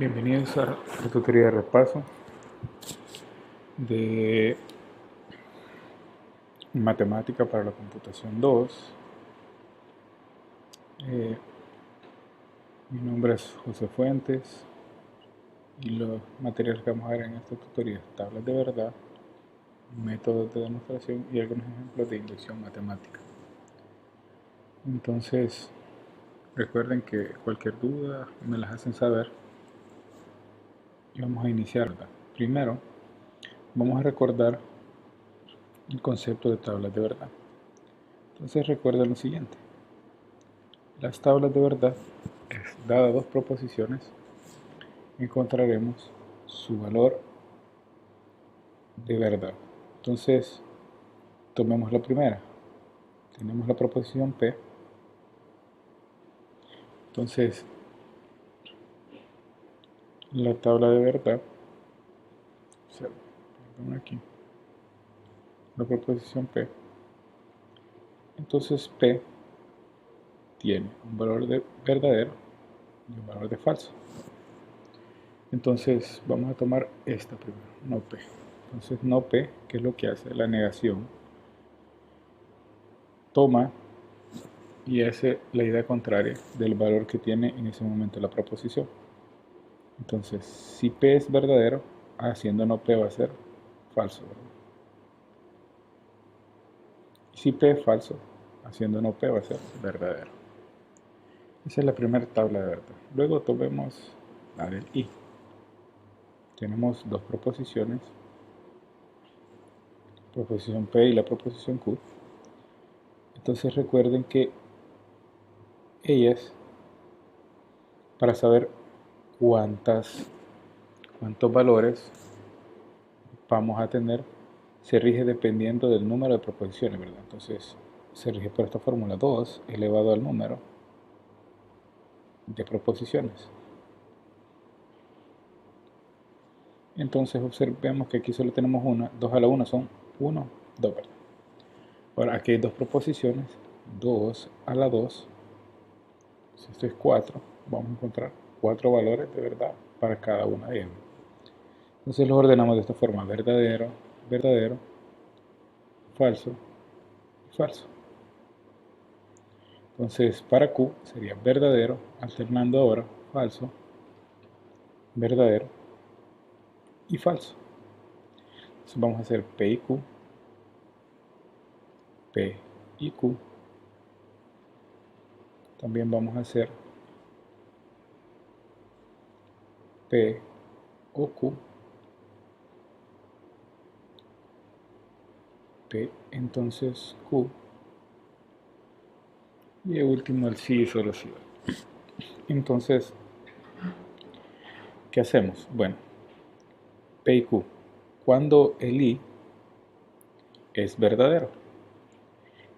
Bienvenidos a la tutoría de repaso de Matemática para la Computación 2. Eh, Mi nombre es José Fuentes y los materiales que vamos a ver en esta tutoría: tablas de verdad, métodos de demostración y algunos ejemplos de inducción matemática. Entonces, recuerden que cualquier duda me las hacen saber y vamos a iniciar, ¿verdad? Primero, vamos a recordar el concepto de tablas de verdad. Entonces, recuerden lo siguiente: las tablas de verdad es, dadas dos proposiciones, encontraremos su valor de verdad. Entonces, tomemos la primera. Tenemos la proposición P. Entonces, la tabla de verdad, perdón, aquí, la proposición P. Entonces, P tiene un valor de verdadero y un valor de falso. Entonces, vamos a tomar esta primero, no P. Entonces, no P, ¿qué es lo que hace? La negación toma y hace la idea contraria del valor que tiene en ese momento la proposición. Entonces, si P es verdadero, haciendo no P va a ser falso, ¿verdad? Y si P es falso, haciendo no P va a ser verdadero. Esa es la primera tabla de verdad. Luego tomemos la del I. Tenemos dos proposiciones, proposición P y la proposición Q. Entonces recuerden que ellas, para saber cuántos valores vamos a tener, se rige dependiendo del número de proposiciones, ¿verdad? Entonces se rige por esta fórmula: 2 elevado al número de proposiciones. Entonces observemos que aquí solo tenemos una, 2 a la 1 son 1, 2, ¿verdad? Ahora aquí hay dos proposiciones, 2 a la 2, si esto es 4, vamos a encontrar 4 valores de verdad para cada una de ellas. Entonces los ordenamos de esta forma: verdadero, verdadero, falso y falso. Entonces para Q sería verdadero, alternando ahora falso, verdadero y falso. Entonces vamos a hacer P y Q, P y Q. También vamos a hacer P o Q, P, entonces Q, y el último el sí y solo sí. Entonces, ¿qué hacemos? Bueno, P y Q, cuando el I es verdadero.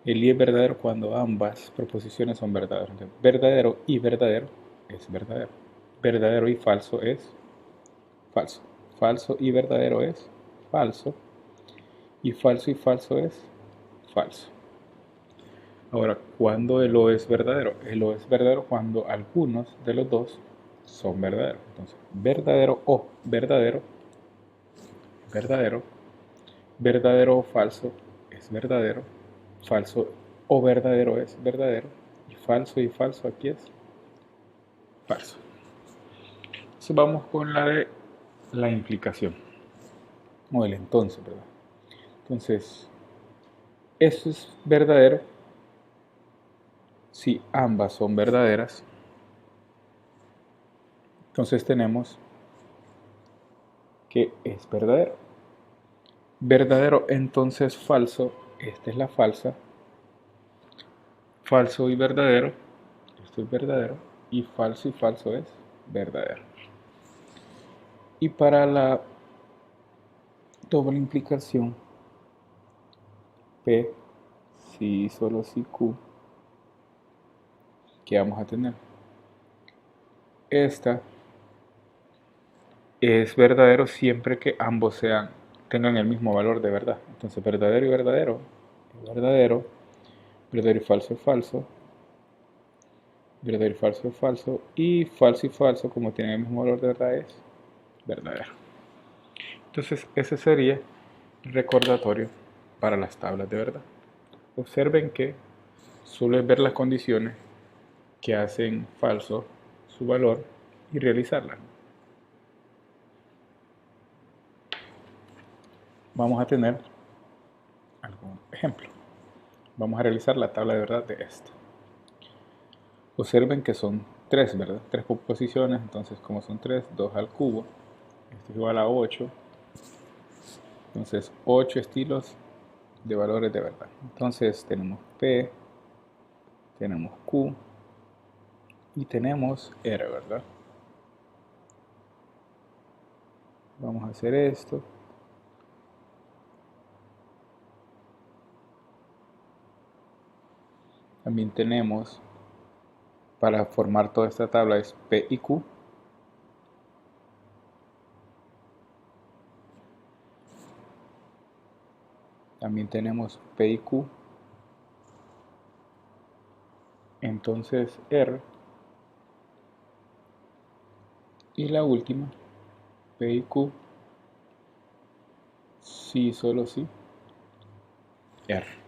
El I es verdadero cuando ambas proposiciones son verdaderas. Entonces, verdadero y verdadero es verdadero. Verdadero y falso es falso. Falso y verdadero es falso. Y falso es falso. Ahora, ¿cuándo el O es verdadero? El O es verdadero cuando algunos de los dos son verdaderos. Entonces, verdadero o verdadero, verdadero, verdadero o falso es verdadero, falso o verdadero es verdadero, y falso aquí es falso. Entonces vamos con la de la implicación, o el entonces, ¿verdad? Entonces, eso es verdadero si ambas son verdaderas. Entonces tenemos que es verdadero. Verdadero, entonces falso, esta es la falsa. Falso y verdadero, esto es verdadero. Y falso es verdadero. Y para la doble implicación, P, si solo si Q, ¿qué vamos a tener? Esta es verdadero siempre que ambos tengan el mismo valor de verdad. Entonces verdadero y verdadero es verdadero, verdadero y falso es falso, verdadero y falso es falso, y falso, como tienen el mismo valor de verdad, es verdadero. Entonces ese sería el recordatorio para las tablas de verdad. Observen que solo es ver las condiciones que hacen falso su valor y realizarla. Vamos a tener algún ejemplo. Vamos a realizar la tabla de verdad de esta. Observen que son 3, ¿verdad? 3 posiciones, entonces como son 3, 2 al cubo, esto es igual a 8. Entonces 8 estilos de valores de verdad. Entonces tenemos P, tenemos Q y tenemos R, ¿verdad? Vamos a hacer esto. También tenemos, para formar toda esta tabla, es P y Q. También tenemos P y Q. Entonces R. Y la última, P y Q. Sí, solo sí, R.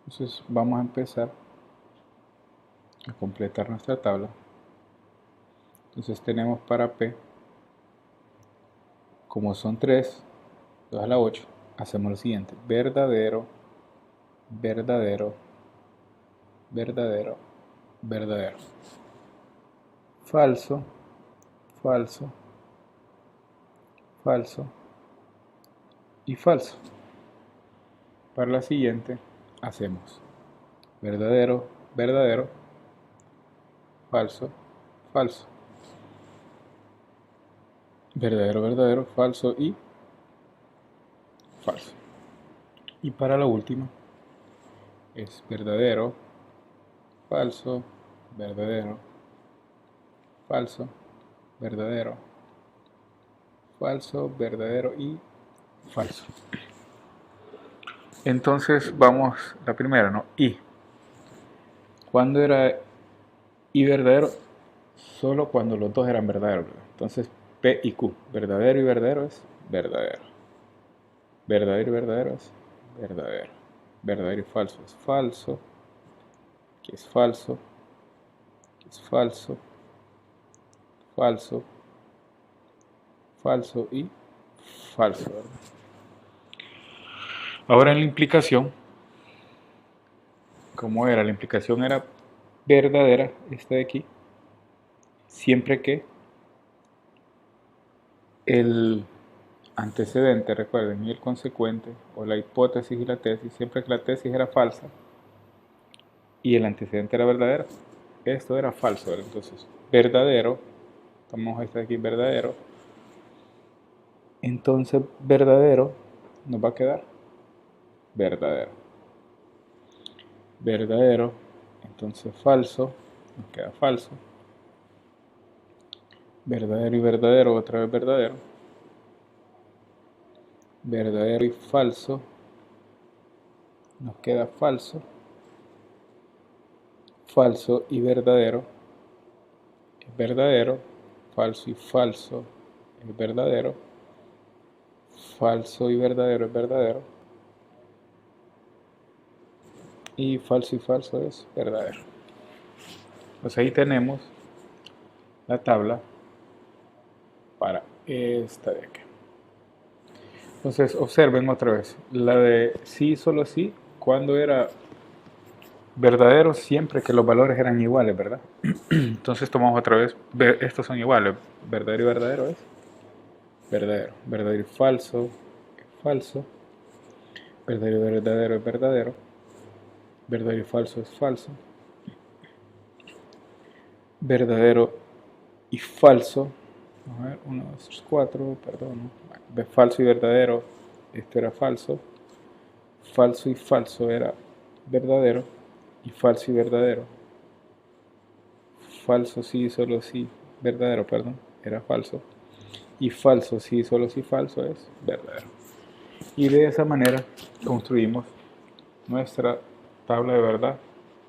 Entonces vamos a empezar a completar nuestra tabla. Entonces tenemos para P, como son 3, 2 a la 8, hacemos lo siguiente: verdadero, verdadero, verdadero, verdadero, falso, falso, falso y falso. Para la siguiente hacemos verdadero, verdadero, falso, falso, verdadero, verdadero, falso y falso. Y para la última es verdadero, falso, verdadero, falso, verdadero, falso, verdadero y falso. Entonces vamos, la primera, ¿no? Y. ¿Cuándo era y verdadero? Solo cuando los dos eran verdaderos, ¿verdad? Entonces P y Q, verdadero y verdadero es verdadero. Verdadero y verdadero es verdadero. Verdadero y falso es falso. Que es falso. Que es falso. Falso. Falso y falso, ¿verdad? Ahora en la implicación, ¿cómo era? La implicación era verdadera, esta de aquí, siempre que el antecedente, recuerden, y el consecuente, o la hipótesis y la tesis, siempre que la tesis era falsa y el antecedente era verdadero, esto era falso, ¿verdad? Entonces, verdadero, tomamos este de aquí, verdadero, entonces verdadero nos va a quedar verdadero. Verdadero, entonces falso, nos queda falso. Verdadero y verdadero, otra vez verdadero. Verdadero y falso, nos queda falso. Falso y verdadero es verdadero. Falso y falso es verdadero. Falso y verdadero es verdadero. Y falso es verdadero. Pues ahí tenemos la tabla para esta de aquí. Entonces observen otra vez. La de sí, solo sí, cuando era verdadero, siempre que los valores eran iguales, ¿verdad? Entonces tomamos otra vez, estos son iguales. Verdadero y verdadero es verdadero. Verdadero y falso es falso. Verdadero y verdadero es verdadero. Verdadero y falso es falso. Verdadero y falso. A ver, 1, 2, 3, 4, perdón. Falso y verdadero, esto era falso. Falso y falso era verdadero. Y falso y verdadero. Falso sí, solo sí, verdadero, perdón, era falso. Y falso sí, solo sí, falso es verdadero. Y de esa manera construimos nuestra tabla de verdad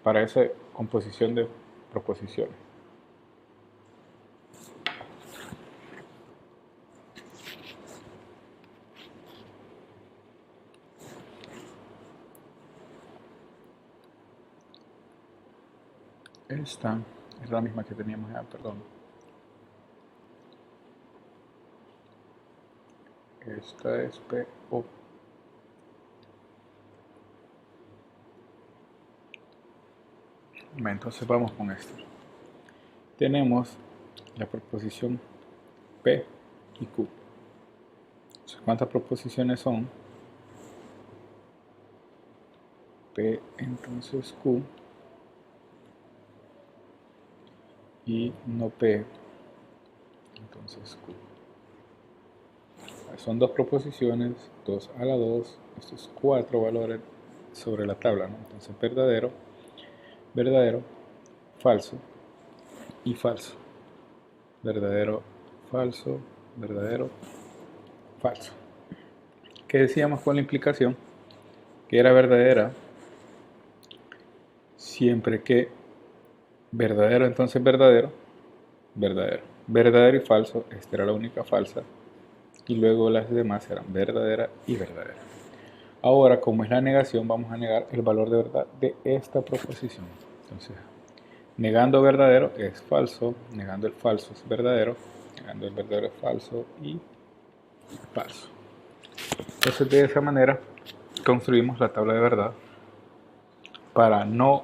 para esa composición de proposiciones. Esta es la misma que teníamos ya, perdón. Esta es PO. Entonces vamos con esto. Tenemos la proposición P y Q. Entonces, ¿cuántas proposiciones son? P entonces Q y no P entonces Q. Son dos proposiciones, 2 a la 2, estos 4 valores sobre la tabla, ¿no? Entonces verdadero, verdadero, falso y falso. Verdadero, falso, verdadero, falso. ¿Qué decíamos con la implicación? Que era verdadera siempre que verdadero, entonces verdadero, verdadero. Verdadero y falso, esta era la única falsa. Y luego las demás eran verdadera y verdadera. Ahora, como es la negación, vamos a negar el valor de verdad de esta proposición. Entonces, negando verdadero es falso, negando el falso es verdadero, negando el verdadero es falso y falso. Entonces, de esa manera construimos la tabla de verdad para no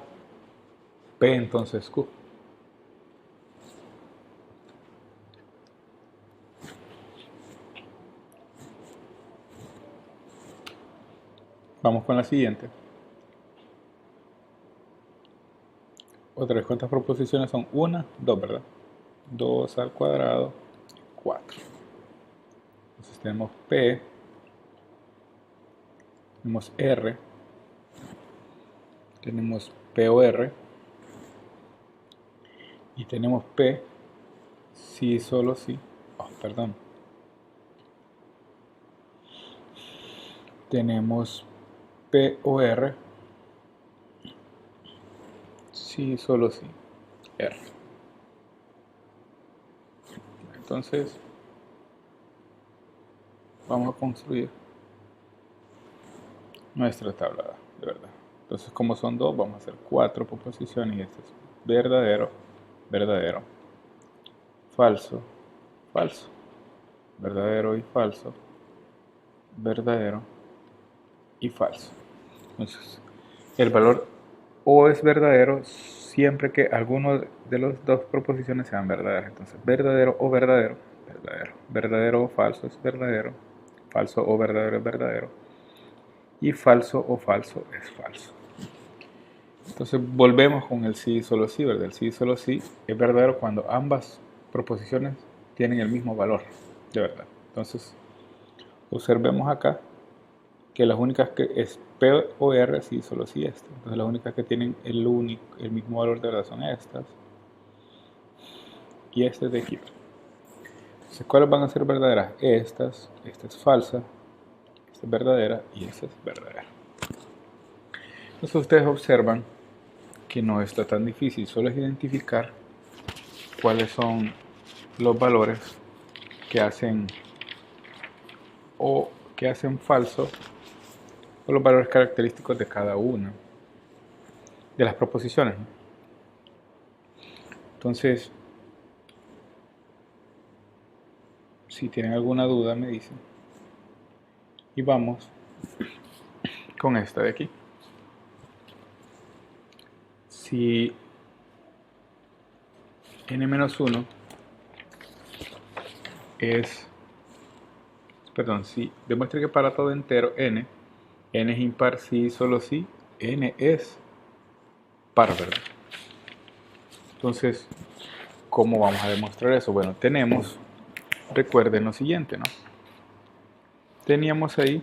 P entonces Q. Vamos con la siguiente. Otra vez, ¿cuántas proposiciones son? 1, 2, ¿verdad? 2 al cuadrado, 4. Entonces tenemos P, tenemos R, tenemos POR y tenemos P, sí, solo sí. Oh, perdón. Tenemos POR, sí, solo sí, R. Entonces, vamos a construir nuestra tabla de verdad. Entonces, como son dos, vamos a hacer 4 proposiciones y este es verdadero, verdadero, falso, falso, verdadero y falso, verdadero y falso. Entonces, el valor O es verdadero siempre que alguno de las dos proposiciones sean verdaderas. Entonces, verdadero o verdadero, verdadero. Verdadero o falso es verdadero. Falso o verdadero es verdadero. Y falso o falso es falso. Entonces, volvemos con el sí y solo sí, ¿verdad? El sí y solo sí es verdadero cuando ambas proposiciones tienen el mismo valor, de verdad. Entonces, observemos acá que las únicas que es P o R, sí, solo sí esta. Entonces las únicas que tienen el mismo valor de verdad son estas y este de aquí. Entonces, ¿cuáles van a ser verdaderas? Estas, esta es falsa, esta es verdadera y esta es verdadera. Entonces ustedes observan que no está tan difícil, solo es identificar cuáles son los valores que hacen falso o los valores característicos de cada una de las proposiciones. Entonces, si tienen alguna duda me dicen. Y vamos con esta de aquí. Si n-1 es, perdón, si demuestra que para todo entero n es impar sí, solo sí, n es par, ¿verdad? Entonces, ¿cómo vamos a demostrar eso? Bueno, recuerden lo siguiente, ¿no? Teníamos ahí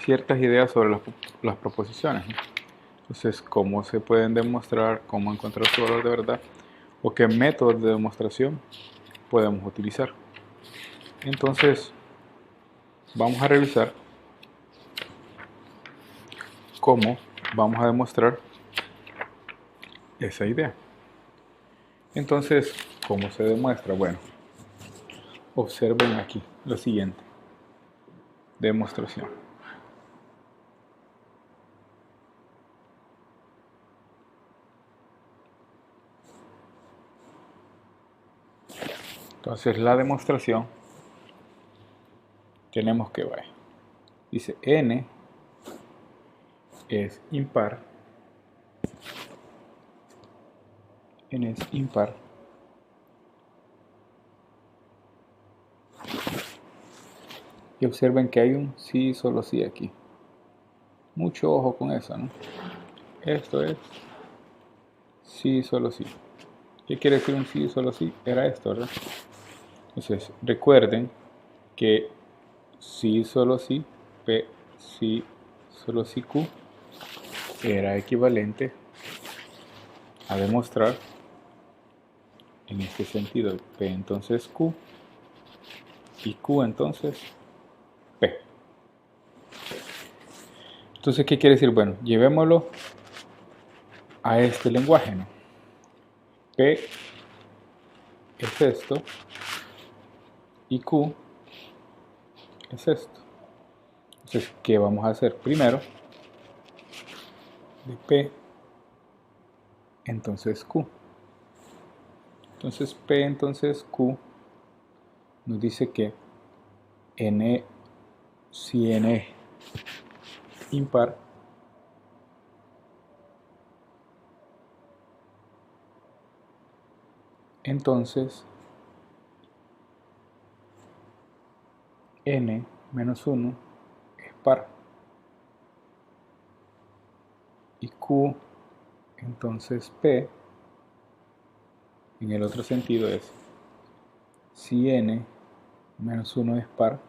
ciertas ideas sobre las proposiciones, ¿no? Entonces, ¿cómo se pueden demostrar? ¿Cómo encontrar su valor de verdad? ¿O qué métodos de demostración podemos utilizar? Entonces, vamos a revisar cómo vamos a demostrar esa idea. Entonces, ¿cómo se demuestra? Bueno, observen aquí lo siguiente. Demostración. Entonces, la demostración tenemos que ver. Dice n es impar. N es impar. Y observen que hay un sí, solo sí aquí. Mucho ojo con eso, ¿no? Esto es sí, solo sí. ¿Qué quiere decir un sí, solo sí? Era esto, ¿verdad? Entonces, recuerden que sí, solo sí, P, sí, solo sí, Q, era equivalente a demostrar en este sentido P entonces Q y Q entonces P. Entonces, ¿qué quiere decir? Bueno, llevémoslo a este lenguaje, ¿no? P es esto y Q es esto. Entonces, ¿qué vamos a hacer? Primero, de P, entonces Q. Entonces, P, entonces Q, nos dice que N, si N es impar, entonces N menos 1 es par. Y Q, entonces P, en el otro sentido es, si N menos 1 es par,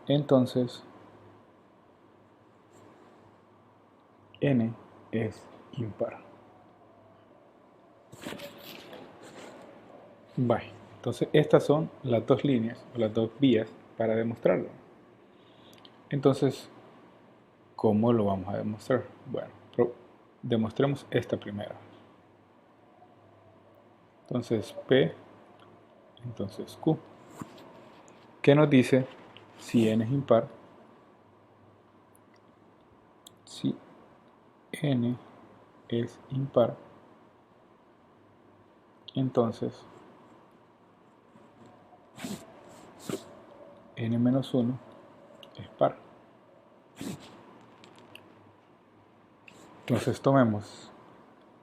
entonces N es impar. Vale, entonces estas son las dos líneas o las dos vías para demostrarlo. Entonces, ¿cómo lo vamos a demostrar? Bueno, demostremos esta primera. Entonces P, entonces Q. ¿Qué nos dice si N es impar? Si N es impar, entonces N menos 1 es par. Entonces tomemos,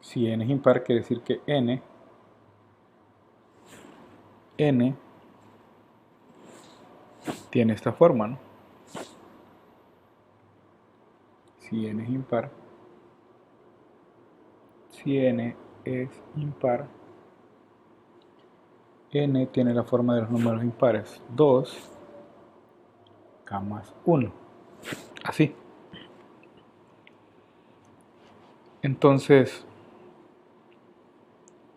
si N es impar, quiere decir que N tiene esta forma, ¿no? Si N es impar, si N es impar, N tiene la forma de los números impares, 2, K más 1, así. Entonces,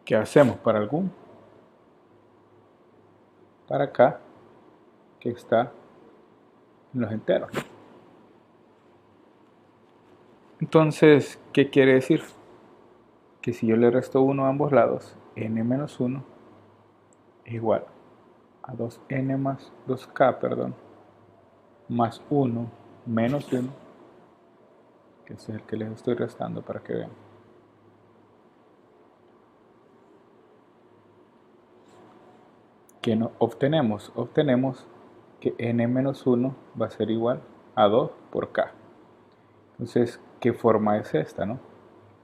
¿qué hacemos para algún? Para K, que está en los enteros. Entonces, ¿qué quiere decir? Que si yo le resto 1 a ambos lados, N menos 1 es igual a 2N más 2K, perdón, más 1 menos 1, que es el que les estoy restando para que vean. ¿Qué no obtenemos? Obtenemos que N menos 1 va a ser igual a 2 por K. Entonces, ¿qué forma es esta, no?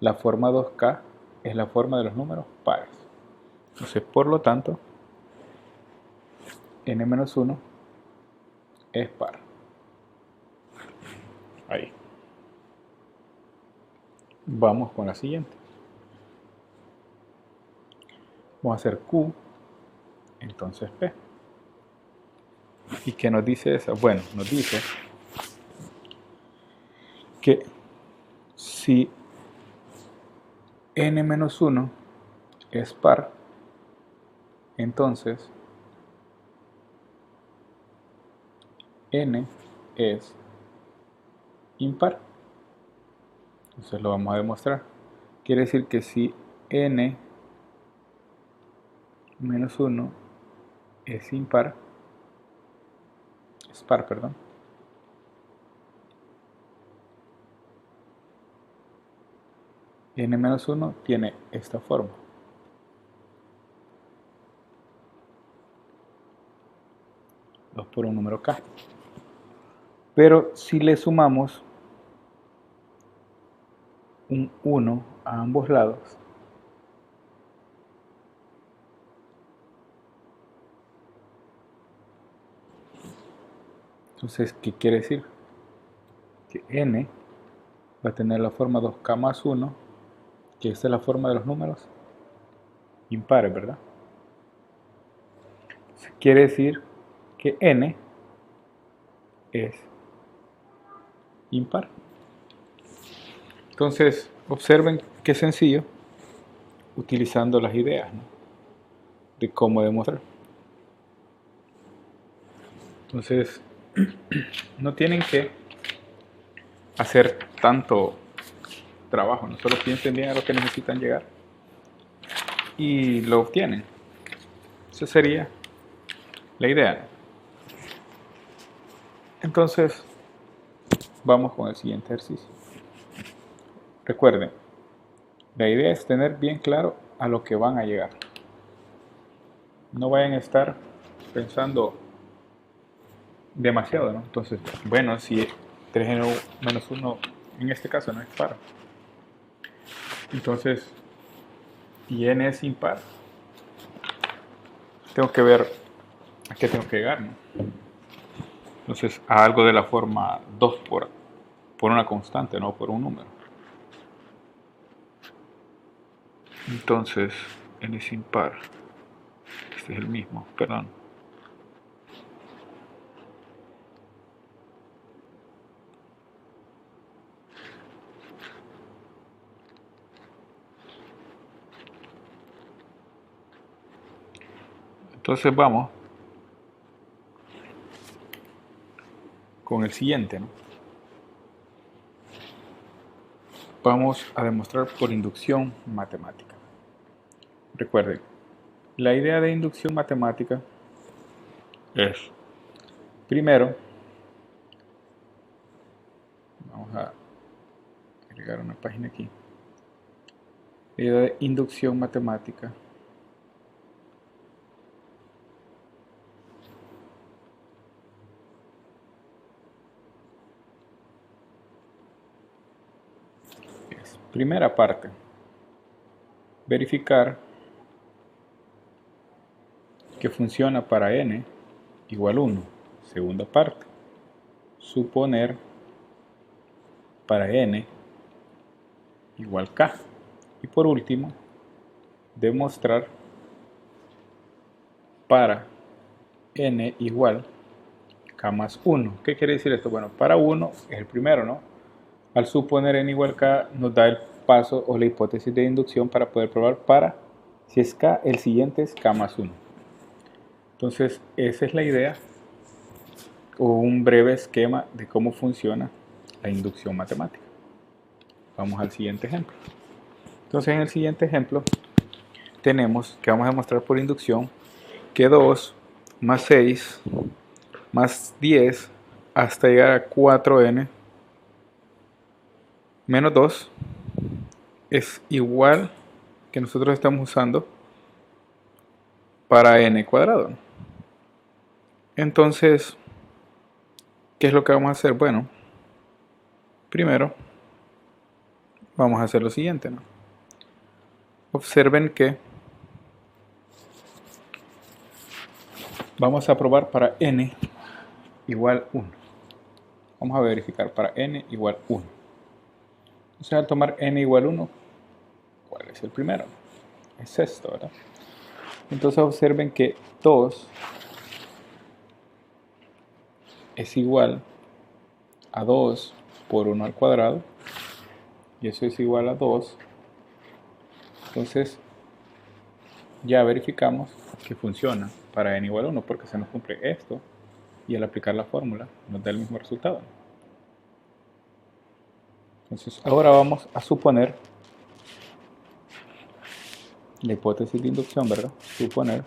La forma 2K es la forma de los números pares. Entonces, por lo tanto, N menos 1 es par. Ahí. Vamos con la siguiente. Vamos a hacer Q, entonces P. ¿Y qué nos dice esa? Bueno, nos dice que si N menos 1 es par, entonces N es impar. Entonces lo vamos a demostrar. Quiere decir que si n menos 1 es impar, es par, perdón, n menos 1 tiene esta forma. Dos por un número k. Pero si le sumamos un 1 a ambos lados, entonces, ¿qué quiere decir? Que n va a tener la forma 2k más 1, que esta es la forma de los números impares, ¿verdad? Entonces, quiere decir que n es impar. Entonces, observen qué sencillo utilizando las ideas, ¿no?, de cómo demostrar. Entonces, no tienen que hacer tanto trabajo, no solo piensen bien a lo que necesitan llegar y lo obtienen. Esa sería la idea. Entonces, vamos con el siguiente ejercicio. Recuerden, la idea es tener bien claro a lo que van a llegar. No vayan a estar pensando demasiado, ¿no? Entonces, bueno, si 3n menos 1 en este caso no es par, entonces, y n es impar, tengo que ver a qué tengo que llegar, ¿no? Entonces, a algo de la forma 2 por una constante, no por un número. Entonces, n es impar. Este es el mismo, perdón. Entonces vamos con el siguiente, ¿no? Vamos a demostrar por inducción matemática. Recuerden, la idea de inducción matemática es, primero, vamos a agregar una página aquí. La idea de inducción matemática es, primera parte, verificar que funciona para n igual 1. Segunda parte, suponer para n igual k. Y por último, demostrar para n igual k más 1. ¿Qué quiere decir esto? Bueno, para 1 es el primero, ¿no? Al suponer n igual k nos da el paso o la hipótesis de inducción para poder probar para, si es k, el siguiente es k más 1. Entonces, esa es la idea o un breve esquema de cómo funciona la inducción matemática. Vamos al siguiente ejemplo. Entonces, en el siguiente ejemplo tenemos que vamos a demostrar por inducción que 2 más 6 más 10 hasta llegar a 4n menos 2 es igual que nosotros estamos usando para n cuadrado. Entonces, ¿qué es lo que vamos a hacer? Bueno, primero vamos a hacer lo siguiente, ¿no? Observen que vamos a probar para n igual 1. Vamos a verificar para n igual 1. Entonces, al tomar n igual 1, ¿cuál es el primero? Es esto, ¿verdad? Entonces observen que 2 es igual a 2 por 1 al cuadrado, y eso es igual a 2. Entonces ya verificamos que funciona para n igual a 1 porque se nos cumple esto, y al aplicar la fórmula nos da el mismo resultado. Entonces ahora vamos a suponer la hipótesis de inducción, ¿verdad? Suponer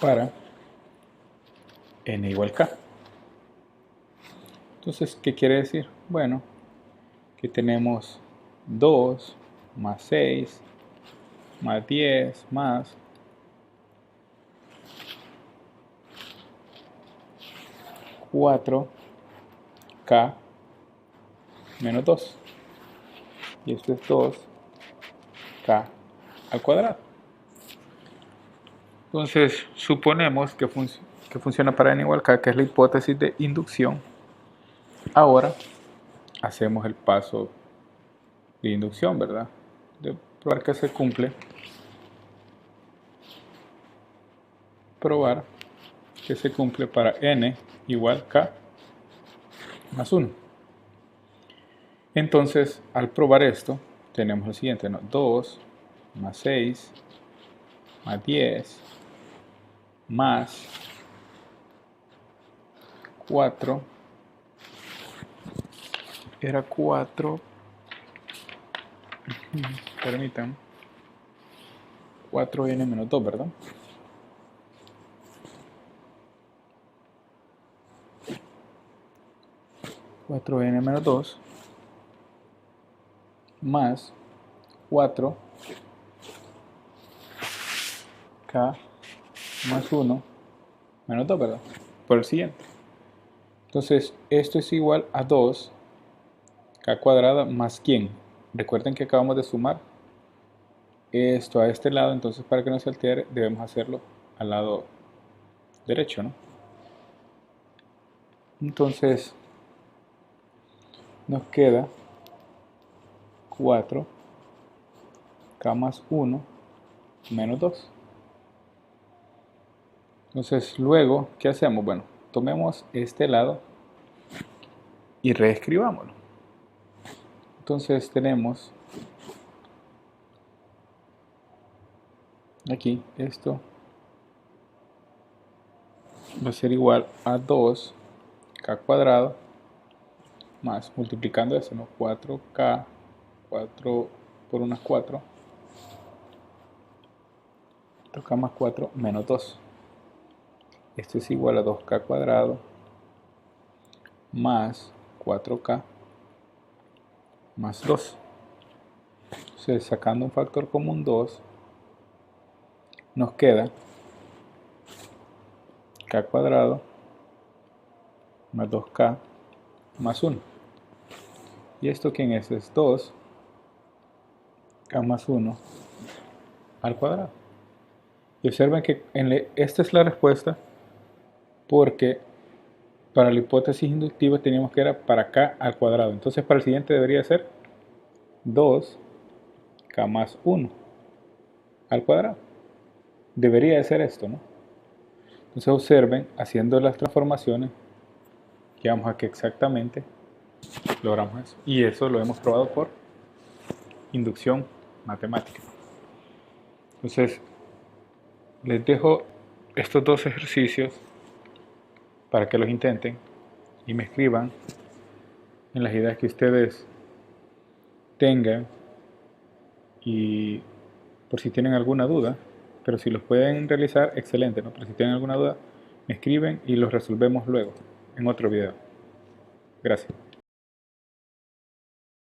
para n igual k. Entonces, ¿qué quiere decir? Bueno, que tenemos 2 más 6 más 10 más 4k menos 2. Y esto es 2k al cuadrado. Entonces, suponemos que funciona para n igual k, que es la hipótesis de inducción. Ahora, hacemos el paso de inducción, ¿verdad? De probar que se cumple. Probar que se cumple para n igual k más 1. Entonces, al probar esto, tenemos lo siguiente, ¿no? 2 más 6 más 10 más 4 era 4, permítanme, 4n menos 2, ¿verdad? (4n menos 2) más 4k más 1 menos 2, ¿verdad? Por el siguiente. Entonces, esto es igual a 2k cuadrada más ¿quién? Recuerden que acabamos de sumar esto a este lado, entonces para que no se altere debemos hacerlo al lado derecho, ¿no? Entonces nos queda 4k más 1 menos 2. Entonces luego, ¿qué hacemos? Bueno, tomemos este lado y reescribámoslo. Entonces tenemos aquí esto va a ser igual a 2k cuadrado más, multiplicando eso, ¿no? 4k, 4 por unas 4, 4k más 4 menos 2. Esto es igual a 2k cuadrado más 4k más 2. Entonces, sacando un factor común 2, nos queda k cuadrado más 2k más 1. ¿Y esto quién es? Es 2k más 1 al cuadrado. Y observen que esta es la respuesta porque para la hipótesis inductiva teníamos que era para k al cuadrado. Entonces para el siguiente debería ser 2k más 1 al cuadrado. Debería de ser esto, ¿no? Entonces observen, haciendo las transformaciones, llegamos a que exactamente logramos eso. Y eso lo hemos probado por inducción matemática. Entonces, les dejo estos dos ejercicios para que los intenten y me escriban en las ideas que ustedes tengan y por si tienen alguna duda, pero si los pueden realizar, excelente, ¿no? Pero si tienen alguna duda, me escriben y los resolvemos luego en otro video. Gracias.